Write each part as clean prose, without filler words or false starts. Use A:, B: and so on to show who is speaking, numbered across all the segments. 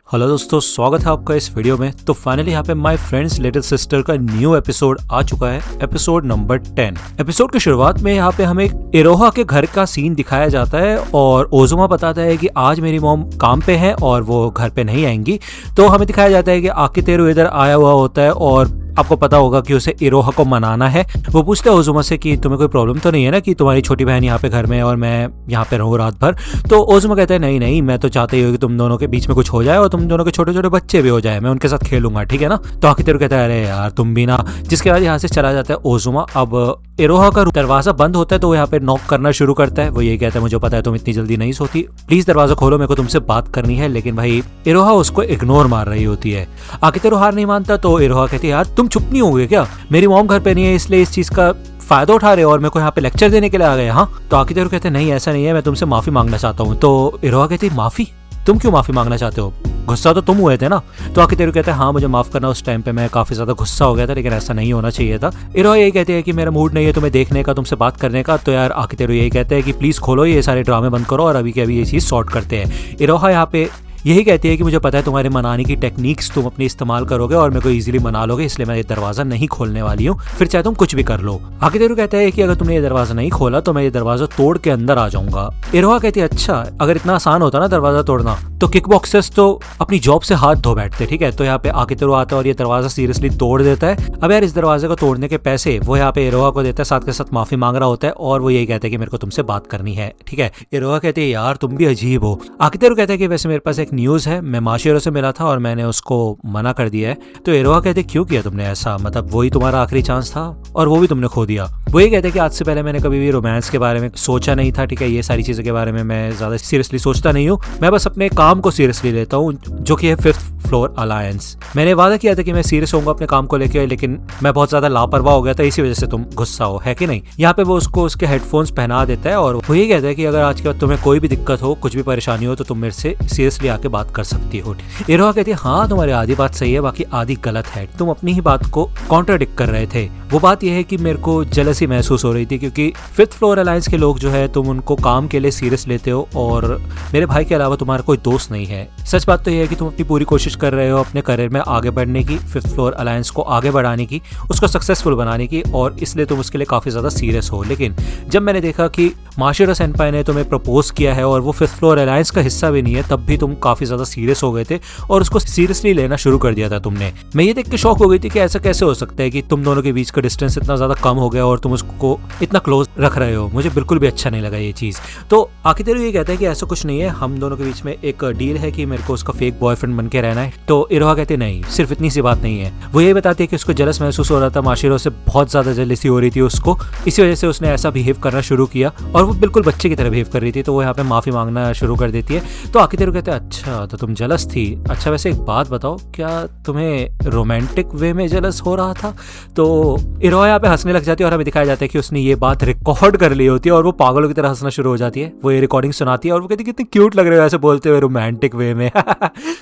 A: Hello दोस्तों, स्वागत है आपका इस वीडियो में। तो फाइनली यहाँ पे माय फ्रेंड्स लिटिल सिस्टर का न्यू एपिसोड आ चुका है, एपिसोड नंबर 10। एपिसोड की शुरुआत में यहाँ पे हमें इरोहा के घर का सीन दिखाया जाता है और ओजुमा बताता है कि आज मेरी मॉम काम पे है और वो घर पे नहीं आएंगी। तो हमें दिखाया जाता है कि आकितेरू इधर आया हुआ होता है और आपको पता होगा कि उसे इरोहा को मनाना है। वो पूछते हैं ओजुमा से कि तुम्हें कोई प्रॉब्लम तो नहीं है ना कि तुम्हारी छोटी बहन यहाँ पे घर में है और मैं यहाँ पे रहूँ रात भर। तो ओजुमा कहते हैं नहीं नहीं, मैं तो चाहता ही हूँ कि तुम दोनों के बीच में कुछ हो जाए और तुम दोनों के छोटे छोटे बच्चे भी हो जाए, मैं उनके साथ खेलूंगा, ठीक है ना। तो आकितेरू कहता है अरे यार तुम भी ना। जिसके बाद यहाँ से चला जाता है ओजुमा। अब इरोहा का दरवाजा बंद होता है तो वो यहाँ पे नॉक करना शुरू करता है। वो यही कहता है मुझे पता है तुम इतनी जल्दी नहीं सोती, प्लीज दरवाजा खोलो, मेरे को तुमसे बात करनी है। लेकिन भाई इरोहा उसको इग्नोर मार रही होती है। आकितेरू हार नहीं मानता तो इरोहा कहती है यार तुम चुप नहीं होगे क्या, मेरी मॉम घर पे नहीं है इसलिए इस चीज का फायदा उठा रहे हो और मेरे को यहाँ पे लेक्चर देने के लिए आ गए। हाँ, तो आकितेरू कहते हैं नहीं ऐसा नहीं है, मैं तुमसे माफी मांगना चाहता हूँ। तो इरोहा कहती है माफी? तुम क्यों माफी मांगना चाहते हो? गुस्सा तो तुम हुए थे ना। तो आकितेरू कहते हैं हाँ मुझे माफ करना, उस टाइम पे मैं काफी ज्यादा गुस्सा हो गया था, लेकिन ऐसा नहीं होना चाहिए था। इरोहा यही कहते हैं कि मेरा मूड नहीं है तुम्हें देखने का, तुमसे बात करने का। तो यार आकितेरू यही कहते हैं कि प्लीज खोलो ये सारे ड्रामे बंद करो और अभी के अभी ये चीज सॉर्ट करते हैं। इरोहा यहाँ पे यही कहती है कि मुझे पता है तुम्हारे मनाने की टेक्निक्स तुम अपनी इस्तेमाल करोगे और मेरे को इजीली मना लोगे, इसलिए मैं ये दरवाजा नहीं खोलने वाली हूँ, फिर चाहे तुम कुछ भी कर लो। आकितेरू कहता है कि अगर तुमने ये दरवाजा नहीं खोला तो मैं ये दरवाजा तोड़ के अंदर आ जाऊंगा। इरोहा कहती है अच्छा, अगर इतना आसान होता ना दरवाजा तोड़ना तो किक बॉक्सर्स तो अपनी जॉब से हाथ धो बैठते, ठीक है। तो यहाँ पे आकितेरू आता है और ये दरवाजा सीरियसली तोड़ देता है। अब यार इस दरवाजे को तोड़ने के पैसे वो यहाँ पे इरोहा को देता है, साथ के साथ माफी मांग रहा होता है और वो यही कहता है कि मेरे को तुमसे बात करनी है, ठीक है। इरोहा कहते हैं यार तुम भी अजीब हो। आकितेरू कहता है कि वैसे मेरे पास एक न्यूज है, मैं माशिरो से मिला था और मैंने उसको मना कर दिया है। तो इरोहा कहते क्यों किया तुमने ऐसा, मतलब वही तुम्हारा आखिरी चांस था और वो भी तुमने खो दिया। वो ये कहते हैं कि आज से पहले मैंने कभी भी रोमांस के बारे में सोचा नहीं था, ठीक है। ये सारी चीजों के बारे में मैं ज्यादा सीरियसली सोचता नहीं हूँ, मैं बस अपने काम को सीरियसली लेता हूँ जो कि है 5th फ्लोर अलायंस। मैंने वादा किया था कि मैं सीरियस होऊंगा अपने काम को लेकर, लेकिन मैं बहुत ज्यादा लापरवाह हो गया था, इसी वजह से तुम गुस्सा हो, है कि नहीं। यहाँ पे वो उसको उसके हेडफोन्स पहना देता है और वो ये कहता है कि अगर आज के बाद तुम्हें कोई भी दिक्कत हो, कुछ भी परेशानी हो तो तुम मेरे से सीरियसली आके बात कर सकती हो। इरोहा कहती है हाँ तुम्हारी आधी बात सही है, बाकी आधी गलत है, तुम अपनी ही बात को कॉन्ट्राडिक्ट कर रहे थे। वो बात यह है कि मेरे को जेलसी महसूस हो रही थी क्योंकि 5th फ्लोर अलायंस के लोग जो है तुम उनको काम के लिए सीरियस लेते हो और मेरे भाई के अलावा तुम्हारा कोई दोस्त नहीं है। सच बात तो यह है कि तुम अपनी पूरी कोशिश कर रहे हो अपने करियर में आगे बढ़ने की, 5th फ्लोर अलायंस को आगे बढ़ाने की, उसको सक्सेसफुल बनाने की, और इसलिए तुम उसके लिए काफी ज्यादा सीरियस हो। लेकिन जब मैंने देखा कि माशिरो सेनपाई ने तुम्हें प्रपोज किया है और वो 5th फ्लोर अलायंस का हिस्सा भी नहीं है, तब भी तुम काफी ज्यादा सीरियस हो गए थे और उसको सीरियसली लेना शुरू कर दिया था तुमने। मैं ये देख के शॉक हो गई थी कि ऐसा कैसे हो सकता है कि तुम दोनों के बीच का डिस्टेंस इतना ज्यादा कम हो गया और तुम उसको इतना क्लोज रख रहे हो। मुझे बिल्कुल भी अच्छा नहीं लगा ये चीज। तो आकितेरू ये कहता है कि ऐसा कुछ नहीं है, हम दोनों के बीच में एक डील है कि मेरे को उसका फेक बॉयफ्रेंड बन के रहना है। तो इरोहा कहते नहीं, सिर्फ इतनी सी बात नहीं है। वो ये बताती है कि उसको जेलस महसूस हो रहा था, माशिरो से बहुत ज्यादा जेलसी हो रही थी उसको, इसी वजह से उसने ऐसा बिहेव करना शुरू किया और वो बिल्कुल बच्चे की तरह बिहेव कर रही थी। तो वो यहाँ पे माफी मांगना शुरू कर देती है। तो आकितेरू कहते हैं अच्छा तो तुम जेलस थी, अच्छा वैसे एक बात बताओ, क्या तुम्हें रोमांटिक वे में जेलस हो रहा था? तो इरोहा यहाँ पे हंसने लग जाती है और हमें दिखाया जाता है कि उसने ये बात रिकॉर्ड कर ली होती है और वो पागलों की तरह हंसना शुरू हो जाती है। वो ये रिकॉर्डिंग सुनाती है और वो कहती है कितने क्यूट लग रहे हो ऐसे बोलते हुए रोमांटिक वे में।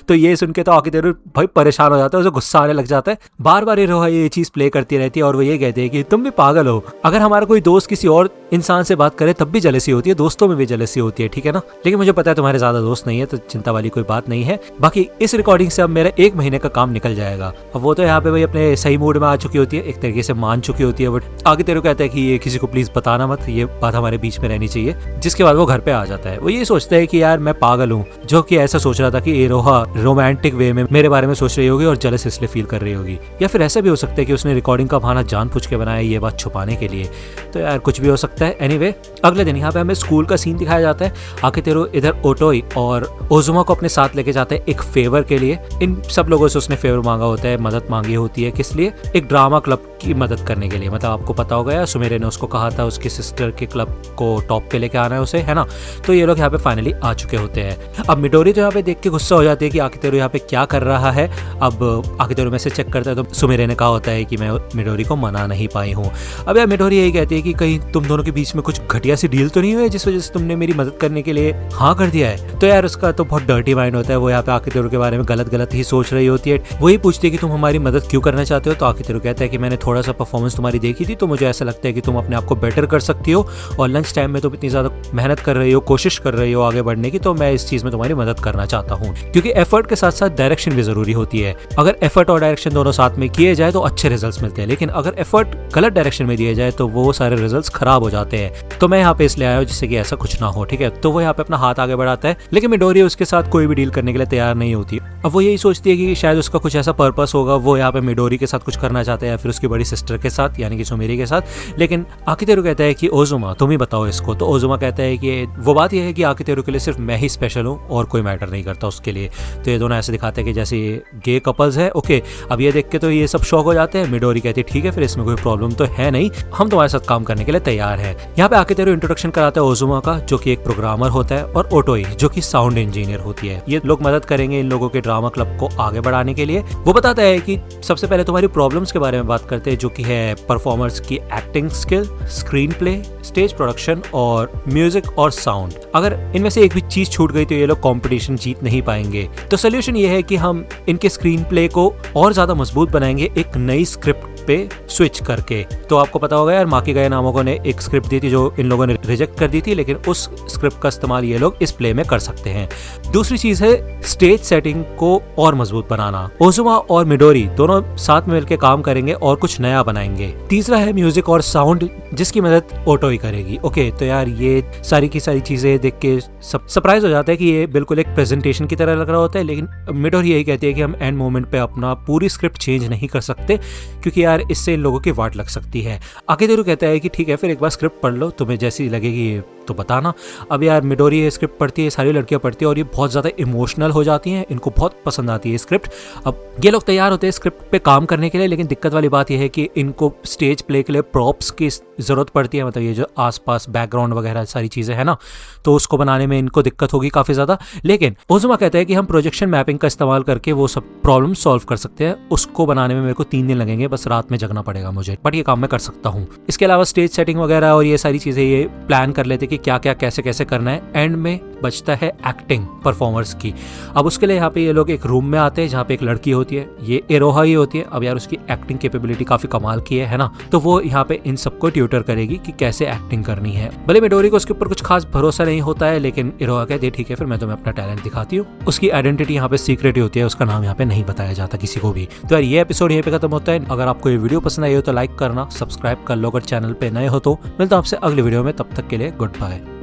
A: तो ये सुन के तो आकितेरू भाई परेशान हो जाता है, उसे गुस्सा आने लग जाता है। बार बार इरोहा ये चीज प्ले करती रहती है और वो ये कहती है कि तुम भी पागल हो, अगर हमारा कोई दोस्त किसी और इंसान से बात करे तब भी जेलसी होती है, दोस्तों में भी जेलसी होती है, ठीक है ना। लेकिन मुझे पता है तुम्हारे ज्यादा दोस्त नहीं है तो चिंता वाली कोई बात नहीं है। बाकी इस रिकॉर्डिंग से अब मेरा 1 महीने का काम निकल जाएगा। अब वो तो यहाँ पे भाई अपने सही मूड में आ चुकी होती है, एक तरीके से मान चुकी होती है। बट आकितेरू कहता है कि ये किसी को प्लीज बताना मत, ये बात हमारे बीच में रहनी चाहिए। जिसके बाद वो घर पे आ जाता है। वो ये सोचता है कि यार मैं पागल हूँ जो कि ऐसा सोच रहा था कि इरोहा रोमांटिक वे में मेरे बारे में सोच रही होगी और जेलस इसलिए फील कर रही होगी, या फिर ऐसा भी हो सकता है कि उसने रिकॉर्डिंग का बहाना जानबूझ के बनाया ये बात छुपाने के लिए। तो यार कुछ भी हो सकता है। एनीवे अगले दिन यहाँ पे हमें स्कूल का सीन दिखाया जाता है। आकितेरू इधर ओटोई और ओजुमा को अपने साथ लेके जाते हैं एक फेवर के लिए। इन सब लोगों से उसने फेवर मांगा होता है, मदद मांगी होती है, किस लिए? एक ड्रामा क्लब की मदद करने के लिए। मतलब आपको पता होगा यार सुमेरे ने उसको कहा था उसकी सिस्टर के क्लब को टॉप पे लेके आना है उसे, है ना। तो ये लोग यहाँ पे फाइनली आ चुके होते हैं। अब मिडोरी तो यहाँ पे देख के गुस्सा हो जाती है कि आकितेरू यहाँ पे क्या कर रहा है। अब आकितेरू में से चेक करता है तो सुमेरे ने कहा होता है कि मैं मिडोरी को मना नहीं पाई हूँ। अब यार मिडोरी यही कहती है कि कहीं तुम दोनों के बीच में कुछ घटिया सी डील तो नहीं हुई है जिस वजह से तुमने मेरी मदद करने के लिए हाँ कर दिया है? तो यार उसका तो बहुत डर्टी माइंड होता है, वो यहाँ पे आकितेरू के बारे में गलत ही सोच रही होती है। वही पूछती है कि तुम हमारी मदद क्यों करना चाहते हो? तो आकितेरू कहता है कि मैंने थोड़ा सा परफॉर्मेंस तुम्हारी देखी थी तो मुझे ऐसा लगता है कि तुम अपने आप को बेटर कर सकती हो, और लंच टाइम में तुम इतनी ज्यादा मेहनत कर रही हो, कोशिश कर रही हो आगे बढ़ने की, तो मैं इस चीज में तुम्हारी मदद करना चाहता हूँ। क्योंकि एफर्ट के साथ साथ डायरेक्शन भी जरूरी होती है। अगर एफर्ट और डायरेक्शन दोनों साथ में किए जाए तो अच्छे रिजल्ट्स मिलते हैं, लेकिन अगर एफर्ट गलत डायरेक्शन में दिए जाए तो वो सारे रिजल्ट्स खराब हो जाते हैं। तो मैं यहाँ पे इसलिए आया हूँ जिससे कि ऐसा कुछ ना हो, ठीक है। तो वो यहाँ पे अपना हाथ आगे बढ़ाता है, लेकिन मिडोरी उसके साथ कोई भी डील करने के लिए तैयार नहीं होती। अब वो यही सोचती है कि शायद उसका कुछ ऐसा पर्पस होगा, वो यहाँ पे मिडोरी के साथ कुछ करना चाहता है या फिर उसकी बड़ी सिस्टर के साथ यानी कि सुमेरी के साथ। लेकिन आकितेरू कहता है कि ओजुमा तुम ही बताओ इसको। तो ओजुमा कहता है कि वो बात यह है कि आकितेरू के लिए सिर्फ मैं ही स्पेशल हूँ और कोई मैटर नहीं करता उसके लिए। तो ये दोनों ऐसे दिखाते हैं कि जैसे ये गे कपल्स है। ओके, अब ये देख के तो ये सब शौक हो जाते हैं। मिडोरी कहती है ठीक है फिर इसमें कोई प्रॉब्लम तो है नहीं, हम तुम्हारे साथ काम करने के लिए तैयार है। यहाँ पे आकितेरू इंट्रोडक्शन कराता है ओजुमा का, जो कि एक प्रोग्रामर होता है, और ओटोई जो कि साउंड इंजीनियर होती है। ये लोग मदद करेंगे इन लोगों के ड्रामा क्लब को आगे बढ़ाने के लिए। वो बताता है कि सबसे पहले तुम्हारी प्रॉब्लम्स के बारे में बात करते हैं, जो कि है परफॉर्मर्स की acting skill, screen play, stage production और म्यूजिक और साउंड। अगर इनमें से एक भी चीज छूट गई तो ये लोग कंपटीशन जीत नहीं पाएंगे। तो सोल्यूशन ये है कि हम इनके स्क्रीन प्ले को और ज्यादा मजबूत बनाएंगे एक नई स्क्रिप्ट पे स्विच करके। तो आपको पता होगा यार, माकीगाया नामोको ने एक स्क्रिप्ट दी थी जो इन लोगों ने रिजेक्ट कर दी थी, लेकिन उस स्क्रिप्ट का इस्तेमाल ये लोग इस प्ले में कर सकते हैं। दूसरी चीज है स्टेज सेटिंग को और मजबूत बनाना। ओजुमा और मिडोरी दोनों साथ में मिलकर काम करेंगे और कुछ नया बनाएंगे। तीसरा है म्यूजिक और साउंड, जिसकी मदद ओटोई करेगी। ओके, तो यार ये सारी की सारी चीजें देख के सरप्राइज हो जाता है कि ये बिल्कुल एक प्रेजेंटेशन की तरह लग रहा होता है, लेकिन मिडोरी यही कहती है कि हम एंड मोमेंट पे अपना पूरी स्क्रिप्ट चेंज नहीं कर सकते क्योंकि यार इससे इन लोगों की वाट लग सकती है। आकितेरू कहता है कि ठीक है फिर एक बार स्क्रिप्ट पढ़ लो, तुम्हें जैसी लगेगी तो बताना। अब यार मिडोरी ये स्क्रिप्ट पढ़ती है, सारी लड़कियां पढ़ती है और ये बहुत ज़्यादा इमोशनल हो जाती हैं, इनको बहुत पसंद आती है स्क्रिप्ट। अब ये लोग तैयार होते हैं स्क्रिप्ट पे काम करने के लिए, लेकिन दिक्कत वाली बात यह है कि इनको स्टेज प्ले के लिए प्रॉप्स की ज़रूरत पड़ती है, मतलब ये जो आसपास बैकग्राउंड वगैरह सारी चीज़ें हैं ना, तो उसको बनाने में इनको दिक्कत होगी काफ़ी ज़्यादा। लेकिन ओजुमा कहता है कि हम प्रोजेक्शन मैपिंग का इस्तेमाल करके वो सब प्रॉब्लम सॉल्व कर सकते हैं। उसको बनाने में मेरे को 3 दिन लगेंगे, बस रात में जगना पड़ेगा मुझे, बट ये काम मैं कर सकता हूँ। इसके अलावा स्टेज सेटिंग वगैरह और ये सारी चीज़ें ये प्लान कर लेते कि क्या क्या कैसे कैसे करना है। एंड में बचता है एक्टिंग परफॉर्मर्स की। अब उसके लिए यहाँ पे ये लोग एक रूम में आते हैं जहाँ पे एक लड़की होती है, ये इरोहा ही होती है। अब यार उसकी एक्टिंग कैपेबिलिटी काफी कमाल की है ना, तो वो यहाँ पे इन सबको ट्यूटर करेगी कि कैसे एक्टिंग करनी है। भले मिडोरी को उसके ऊपर कुछ खास भरोसा नहीं होता है, लेकिन इरोहा कहती है ठीक है फिर मैं तुम्हें अपना टैलेंट दिखाती हूँ। उसकी आइडेंटिटी यहाँ पे सीक्रेट ही होती है, उसका नाम यहाँ पे नहीं बताया जाता किसी को भी। तो यार ये एपिसोड यहीं पे खत्म होता है। अगर आपको ये वीडियो पसंद आई हो तो लाइक करना, सब्सक्राइब कर लो अगर चैनल पे नए हो तो। मिलता हूं आपसे अगले वीडियो में, तब तक के लिए गुड बाय।